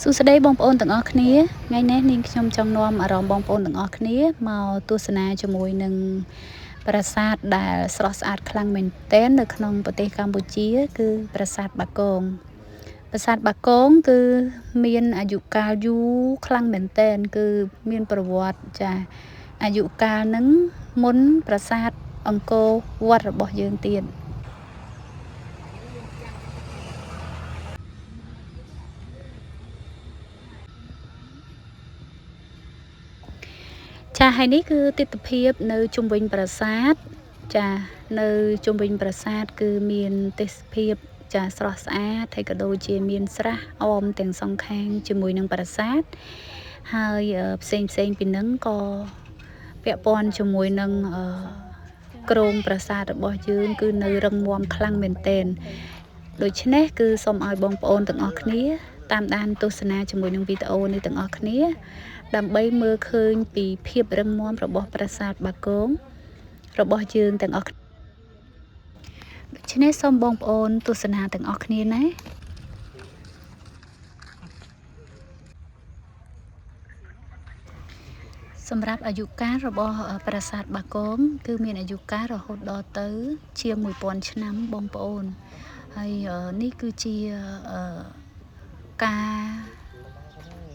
សួស្តីបងប្អូនទាំងអស់គ្នាថ្ងៃនេះនាងខ្ញុំចង់នាំអារម្មណ៍បងប្អូនទាំងអស់គ្នាមកទស្សនាជាមួយនឹងប្រាសាទដែលស្រស់ស្អាតខ្លាំងមែនទែននៅក្នុងប្រទេសកម្ពុជា គឺប្រាសាទបាគងប្រាសាទបាគងគឺមានអាយុកាលយូរខ្លាំងមែនទែនគឺមានប្រវត្តិចាអាយុកាលនឹងមុនប្រាសាទអង្គរវត្តរបស់យើងទៀតចាហើយនេះគឺទិដ្ឋភាពនៅជុំវិញប្រាសាទចានៅជុំវិញប្រាសាទគឺមានទេសភាពចាស្រស់ស្អាតហើយក៏ដូចជាមានស្រះអមទាំងសងខាងជាមួយនឹងប្រាសាទហើយផ្សេងពីនឹងក៏ពាក់ព័ន្ធជាមួយនឹងគ្រោងប្រាសាទរបស់យើងគឺនៅរឹងមាំខ្លាំងមែនទែនដូច្នេះគឺសូមឲ្យបងប្អូនទាំងអស់គ្នាតាមដានទស្សនាជាមួយនឹងវីដេអូនេះទាំងអស់គ្នាដើម្បីមើលឃើញពីភាពរឹងមាំរបស់ប្រាសាទបាគងរបស់យើងទាំងអស់ដូច្នេះសូមបងប្អូនទស្សនាទាំងអស់គ្នាណាសម្រាប់អាយុកាលរបស់ប្រាសាទបាគងគឺមានអាយុកាលរហូតដល់ទៅជាង1000ឆ្នាំបងប្អូនហើយនេះគឺជាការ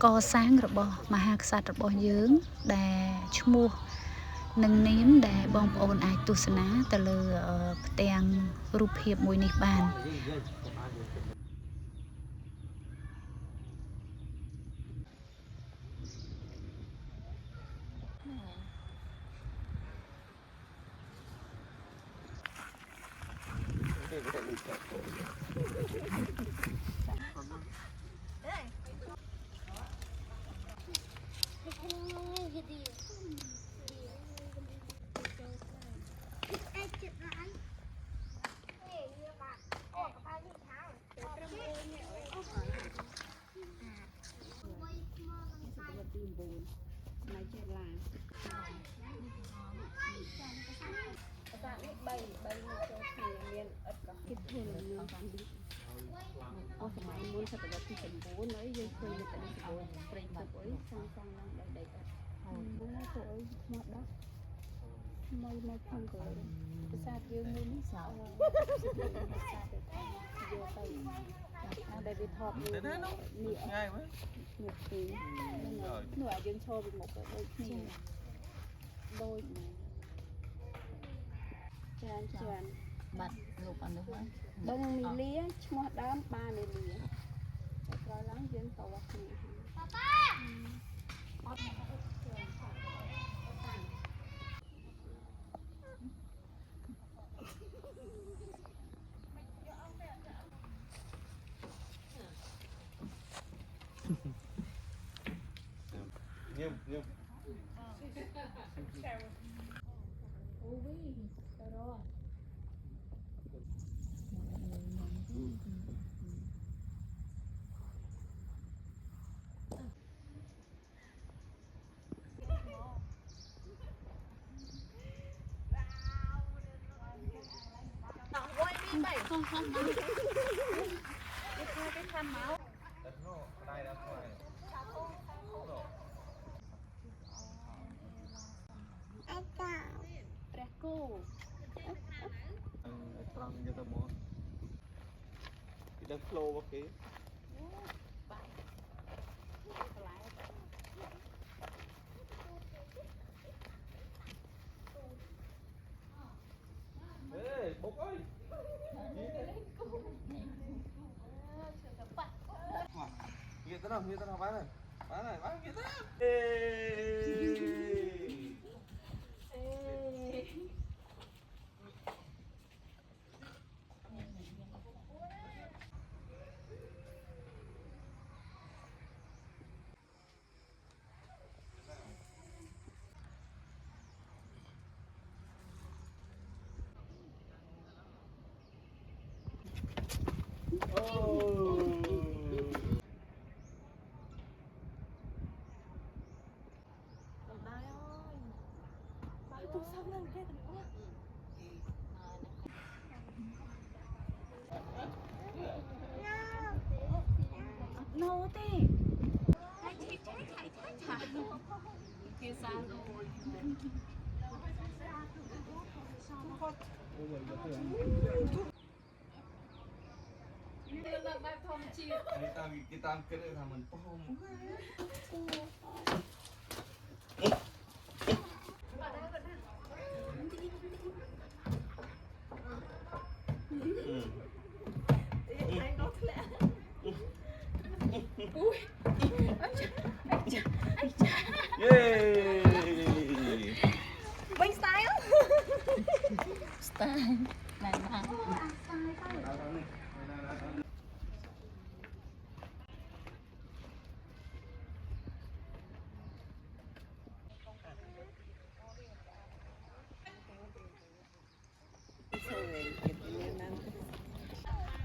កសាងរបស់មហាក្សត្ររបស់យើងដែលឈ្មោះនឹងនាមដែលបងប្អូនអាចទស្សនាទៅលើផ្ទាំងរូបភាពមួយនេះបានសម័យមុនសតវត្សទី9ហើយយើងឃើញនៅតែប្រេងទឹកអីសាងឡើងដោយដីឥដ្ឋហ្នឹងទៅអីថ្មដោះមកខាងទៅប្រាសាទយើងមួយនេះសោប្រាសាទទៅយកទៅដែលវាថតនេះងាយមើលនេះទីនោះឲ្យយើងឈរពីមុខទៅដូចគ្នាដូចច្រើនបាត់លោកអនុហ្នឹងបឹងមីលាឈ្មោះដើមបាមីលាតែក្រោយឡើងយើងតវ៉ាគ្នាប៉ាប៉ាអត់ញឹមអូវីទៅរកkhông đâu cái khăn máu đây đó thôi cô trăng như tao muốn đất lô bác ký ê bốc ơi Nghĩa tới nào bán này bán nghĩa tới nào nô thế Kita angkat dia sama pohon. Yeay. Bánh style. Style. Này mà.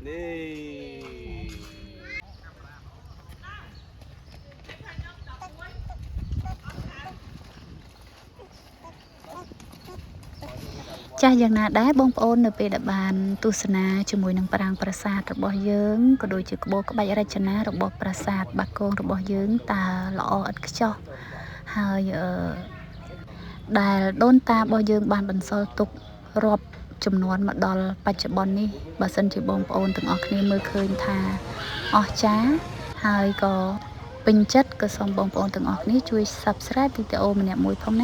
Nih. Chaយ៉ាងណាដែរបងប្អូននៅពេលដែលបានទស្សនាជាមួយនឹងប្រាង្គប្រាសាទរបស់យើងក៏ដូចជាក្បូរក្បាច់រចនារបស់ប្រាសាទបាគងរបស់យើងតើល្អឥតខ្ចោះហើយដែលដូនតារបស់យើងបានបន្សល់ទុករាប់ចំនួនមកដល់បច្ចុប្បន្ននេះបើសិនជាបងប្អូនទាំងអស់គ្នាមើលឃើញថាអស្ចារ្យហើយក៏ពេញចិត្តក៏សូមបងប្អូនទាំងអស់គ្នាជួយ Subscribe វីដេអូម្នាក់មួយផងណា